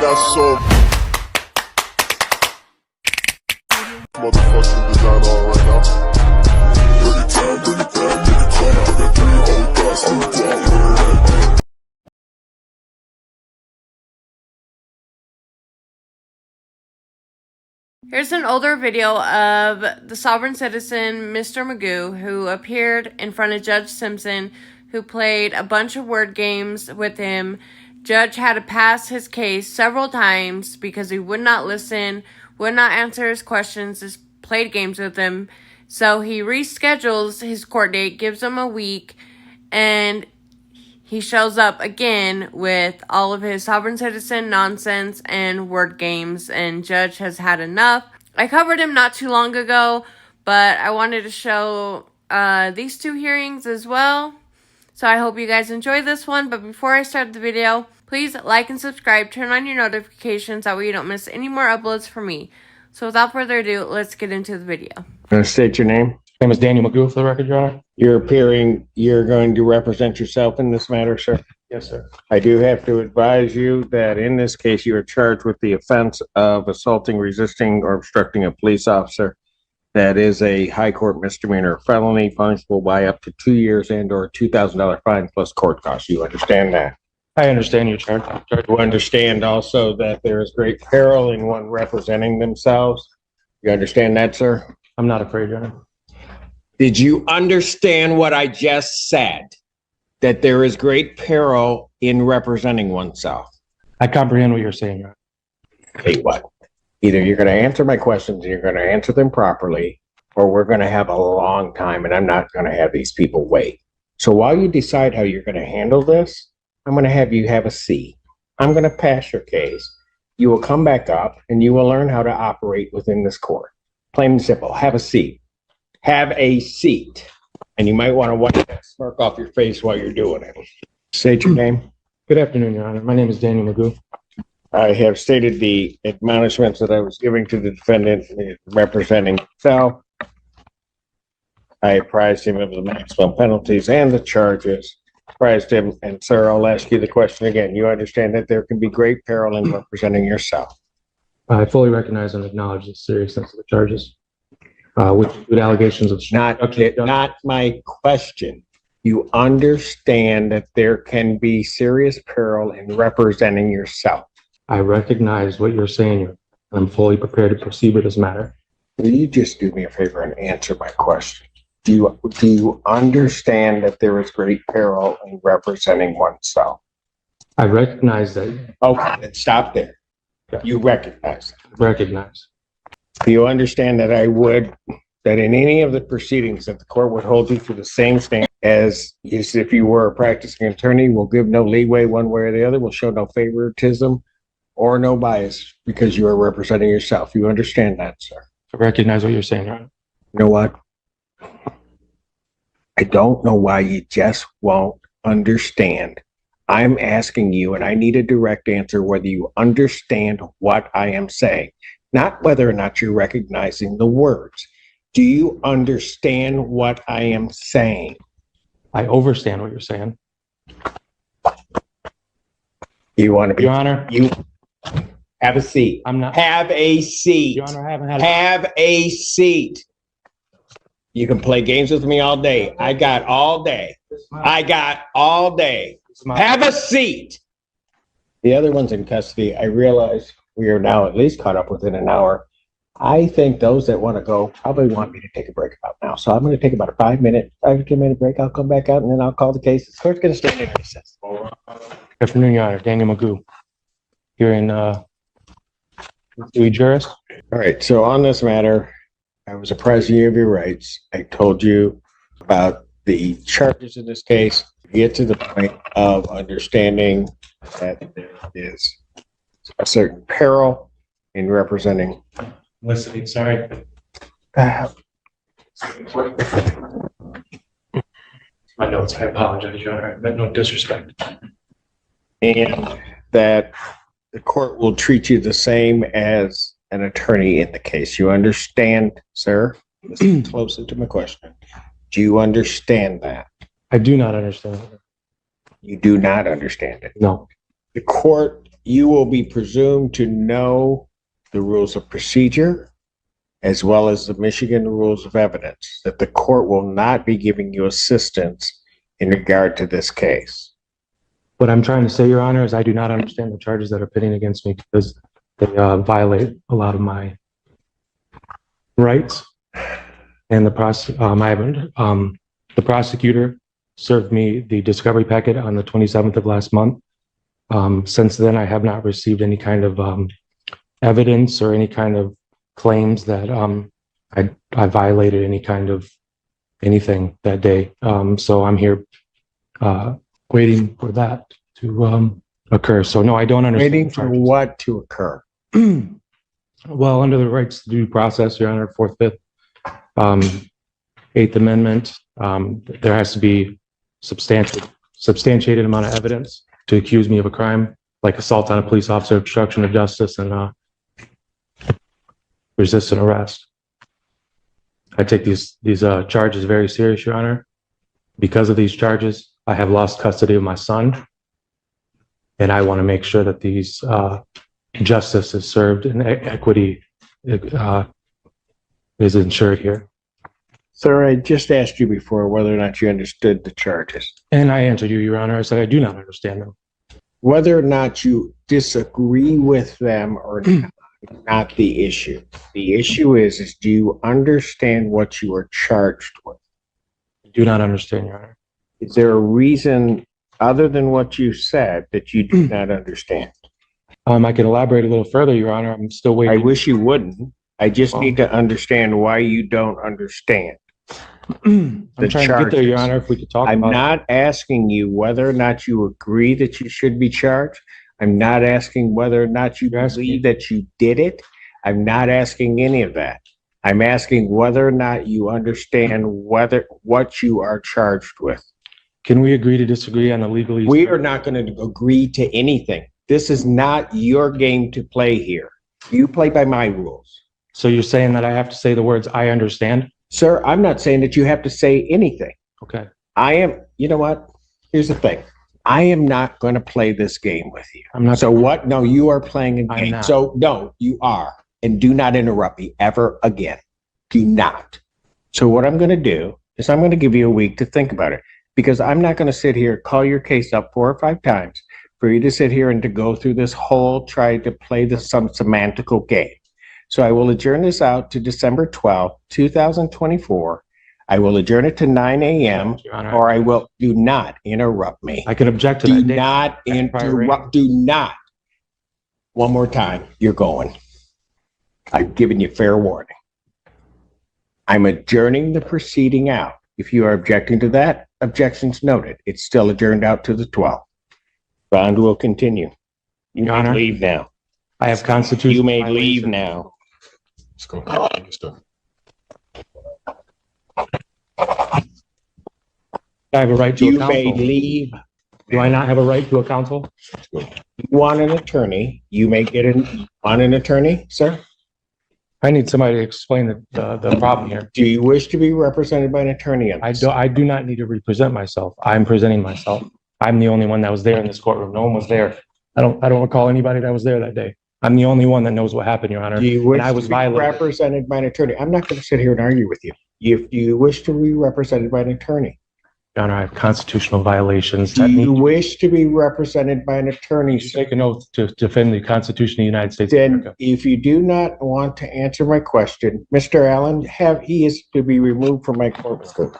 got so motherfucking design on right now. Bring it down, bring it down, bring it down. I got 3 old guys on the block. Here's an older video of the sovereign citizen, Mr. Magoo, who appeared in front of Judge Simpson, who played a bunch of word games with him. Judge had to pass his case several times because he would not listen, would not answer his questions, just played games with him. So he reschedules his court date, gives him a week, and he shows up again with all of his sovereign citizen nonsense and word games, and Judge has had enough. I covered him not too long ago, but I wanted to show these 2 hearings as well. So I hope you guys enjoy this one. But before I start the video, please like and subscribe, turn on your notifications, that way you don't miss any more uploads from me. So without further ado, let's get into the video. State your name. My name is Daniel Magoo, for the record, Your Honor. You're going to represent yourself in this matter, sir? Yes, sir. I do have to advise you that in this case, you are charged with the offense of assaulting, resisting, or obstructing a police officer. That is a high court misdemeanor felony, punishable by up to 2 years and or $2,000 fine plus court costs. You understand that? I understand your charge. You understand also that there is great peril in one representing themselves. You understand that, sir? I'm not afraid, Your Honor. Did you understand what I just said? That there is great peril in representing oneself. I comprehend what you're saying, Your Honor. Hey, what? Either you're going to answer my questions and you're going to answer them properly, or we're going to have a long time and I'm not going to have these people wait. So while you decide how you're going to handle this, I'm going to have you have a seat. I'm going to pass your case. You will come back up and you will learn how to operate within this court. Plain and simple. Have a seat. Have a seat. And you might want to wipe that smirk off your face while you're doing it. State your name. Good afternoon, Your Honor. My name is Daniel Magoo. I have stated the admonishments that I was giving to the defendant representing himself. I apprised him of the maximum penalties and the charges. Apprised him, and sir, I'll ask you the question again. You understand that there can be great peril in representing yourself? I fully recognize and acknowledge the seriousness of the charges, which include allegations of Not my question. You understand that there can be serious peril in representing yourself? I recognize what you're saying, Your Honor. I'm fully prepared to proceed with this matter. Will you just do me a favor and answer my question? Do you understand that there is great peril in representing oneself? I recognize that. Okay, then stop there. Yeah. You recognize that. Recognize. Do you understand that that in any of the proceedings that the court would hold you to the same standard as if you were a practicing attorney, will give no leeway one way or the other, will show no favoritism or no bias because you are representing yourself? You understand that, sir? I recognize what you're saying, Your Honor. You know what? I don't know why you just won't understand. I'm asking you, and I need a direct answer, whether you understand what I am saying, not whether or not you're recognizing the words. Do you understand what I am saying? I overstand what you're saying. You want to be? Your Honor. You have a seat. I'm not. Have a seat. Your Honor, I haven't had. Have a seat. You can play games with me all day. I got all day. I got all day. Have a seat. The other one's in custody. I realize we are now at least caught up within an hour. I think those that want to go probably want me to take a break about now. So I'm going to take about a 5 to 10 minute break. I'll come back out and then I'll call the case. The court's going to stand in recess. Good afternoon, Your Honor. Daniel Magoo. Here in Dewey Juris. All right. So on this matter, I was apprising you of your rights. I told you about the charges in this case. Get to the point of understanding that there is a certain peril in representing. Listening, sorry. Uh, My notes, I apologize, Your Honor. I meant no disrespect. and that the court will treat you the same as an attorney in the case. You understand, sir? Listen closely to my question. Do you understand that? I do not understand. You do not understand it. No. The court you will be presumed to know the rules of procedure as well as the Michigan rules of evidence, that the court will not be giving you assistance in regard to this case. What I'm trying to say, Your Honor, is I do not understand the charges that are pitting against me because they violate a lot of my rights. And the prosecutor served me the discovery packet on the 27th of last month. Since then, I have not received any kind of evidence or any kind of claims that I violated any kind of anything that day. So I'm here waiting for that to occur. So no, I don't understand. Waiting for what to occur? Well, under the rights to due process, Your Honor, 4th, 5th, 8th Amendment, there has to be substantiated amount of evidence to accuse me of a crime, like assault on a police officer, obstruction of justice, and resisting arrest. I take these charges very serious, Your Honor. Because of these charges, I have lost custody of my son, and I want to make sure that these justice is served and equity is ensured here. Sir, I just asked you before whether or not you understood the charges. And I answered you, Your Honor. I said I do not understand them. Whether or not you disagree with them or not the issue. The issue is do you understand what you are charged with? I do not understand, Your Honor. Is there a reason other than what you said that you do not understand? I can elaborate a little further, Your Honor. I'm still I waiting. wish you wouldn't. I just need to understand why you don't understand. I'm trying to get there, Your charges. Honor, if we could talk I'm about it. not asking you whether or not you agree that you should be charged. I'm not asking whether or not you You're asking- believe that you did it. I'm not asking any of that. I'm asking whether or not you understand what you are charged with. Can we agree to disagree on the legalese? We are not going to agree to anything. This is not your game to play here. You play by my rules. So you're saying that I have to say the words, I understand? Sir, I'm not saying that you have to say anything. Okay. You know what? Here's the thing. I am not going to play this game with you. I'm not. So what? No, you are playing a I'm game. not. So no, you are. And do not interrupt me ever again. Do not. So what I'm going to do is I'm going to give you a week to think about it, because I'm not going to sit here, call your case up 4 or 5 times for you to sit here and to go through this whole, try to play some semantical game. So I will adjourn this out to December 12th, 2024. I will adjourn it to 9 a.m. Your Honor, or I will, do not interrupt me. I can object to Do that date. not interrupt. Do not. One more time. You're going. I've given you fair warning. I'm adjourning the proceeding out. If you are objecting to that, objections noted. It's still adjourned out to the 12th. Bond will continue. You Your may Honor, leave now. I have constitutional. You may violation. leave now. Let's go. Understood. I have a right to a You may counsel. leave. Do I not have a right to a counsel? You want an attorney? You may get want an attorney, sir? I need somebody to explain the problem here. Do you wish to be represented by an attorney on this? I do not need to represent myself. I'm presenting myself. I'm the only one that was there in this courtroom. No one was there. I don't recall anybody that was there that day. I'm the only one that knows what happened, Your Honor. Do you wish I was to be violated. represented by an attorney? I'm not going to sit here and argue with you. If you wish to be represented by an attorney, Your Honor, I have constitutional violations. do that you need wish to be represented by an attorney, to sir? take an oath to defend the Constitution of the United States of Then, America. if you do not want to answer my question, Mr. Allen, he is to be removed from my courtroom.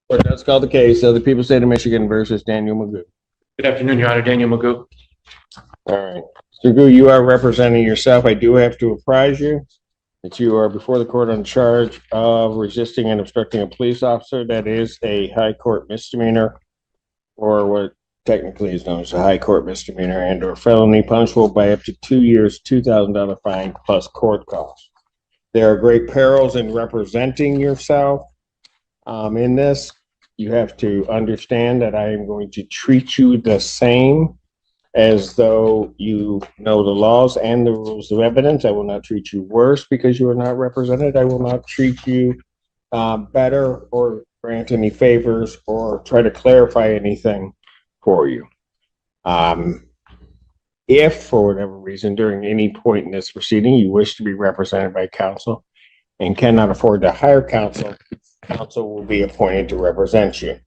Court does call the case of the people of the state of Michigan versus Daniel Magoo. Good afternoon, Your Honor. Daniel Magoo. All right. Mr. Magoo, you are representing yourself. I do have to apprise you that you are before the court on charge of resisting and obstructing a police officer. That is a high court misdemeanor, or what technically is known as a high court misdemeanor, and or felony punishable by up to 2 years, $2,000 fine plus court costs. There are great perils in representing yourself. In this, you have to understand that I am going to treat you the same as though you know the laws and the rules of evidence. I will not treat you worse because you are not represented. I will not treat you better or grant any favors or try to clarify anything for you. If for whatever reason during any point in this proceeding you wish to be represented by counsel and cannot afford to hire counsel, counsel will be appointed to represent you.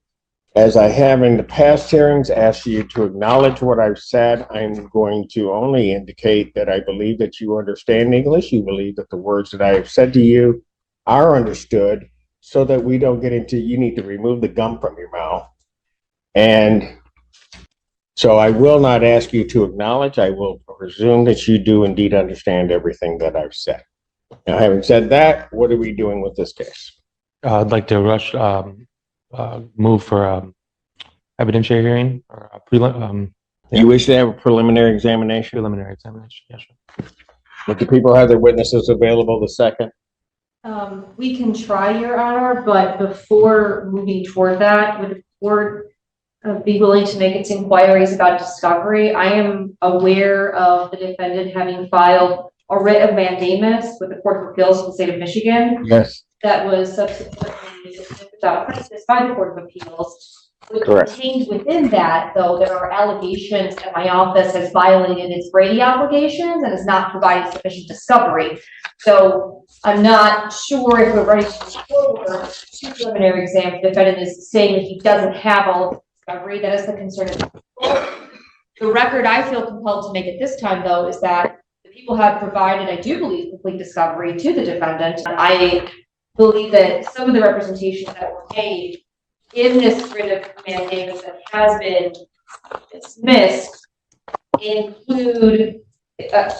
As I have in the past hearings asked you to acknowledge what I've said, I'm going to only indicate that I believe that you understand English. You believe that the words that I have said to you are understood, so that we don't get into, you need to remove the gum from your mouth. And so I will not ask you to acknowledge. I will presume that you do indeed understand everything that I've said. Now, having said that, what are we doing with this case? I'd like to move for evidentiary hearing or You wish to have a preliminary examination? preliminary examination. Yes, sir. Would the people have their witnesses available the second? We can try, Your Honor, but before moving toward that, would the court be willing to make its inquiries about discovery? I am aware of the defendant having filed a writ of mandamus with the Court of Appeals of the state of Michigan. Yes. That was subsequently dismissed without prejudice by the Court of Appeals. Correct. Contained within that, though, there are allegations that my office has violated its Brady obligations and has not provided sufficient discovery. So I'm not sure if we're ready to move forward to preliminary exam. The defendant is saying that he doesn't have all of the discovery. That is the concern of the court. The record I feel compelled to make at this time, though, is that the people have provided, I do believe, complete discovery to the defendant. I believe that some of the representations that were made in this writ of mandamus that has been dismissed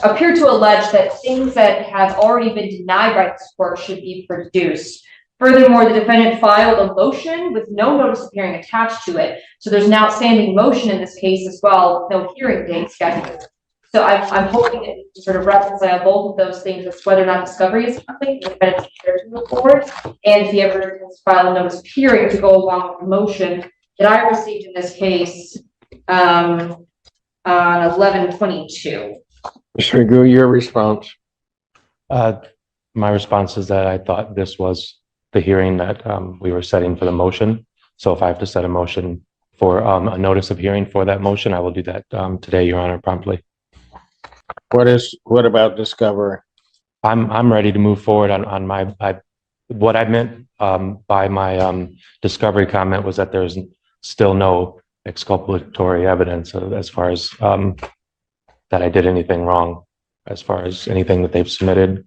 appear to allege that things that have already been denied by this court should be produced. Furthermore, the defendant filed a motion with no notice of hearing attached to it. So there's an outstanding motion in this case as well, no hearing date scheduled. So I'm hoping that we can sort of reconcile both of those things as whether or not discovery is complete, the defendant's prepared to move forward, and if he ever has filed a notice of hearing to go along with the motion that I received in this case on 11/22. Mr. Magoo, your response? My response is that I thought this was the hearing that we were setting for the motion. So if I have to set a motion for a notice of hearing for that motion, I will do that today, Your Honor, promptly. What about discovery? I'm ready to move forward on what I meant by my discovery comment was that there's still no exculpatory evidence as far as that I did anything wrong as far as anything that they've submitted.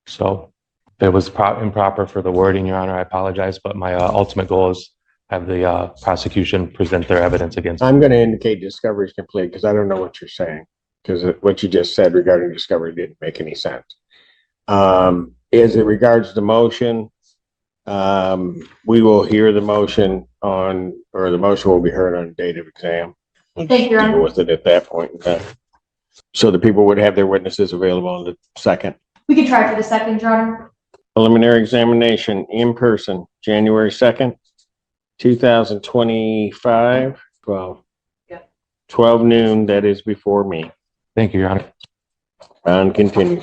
So if it was improper for the wording, Your Honor, I apologize, but my ultimate goal is have the prosecution present their evidence against me. I'm going to indicate discovery is complete because I don't know what you're saying, because what you just said regarding discovery didn't make any sense. As it regards the motion, we will hear the motion the motion will be heard on date of exam. Thank you, Your Honor. With it at that point in time. So the people would have their witnesses available on the second. We can try for the second, Your Honor. Preliminary examination in person, January 2nd, 2025, 12 noon, that is before me. Thank you, Your Honor. And continue.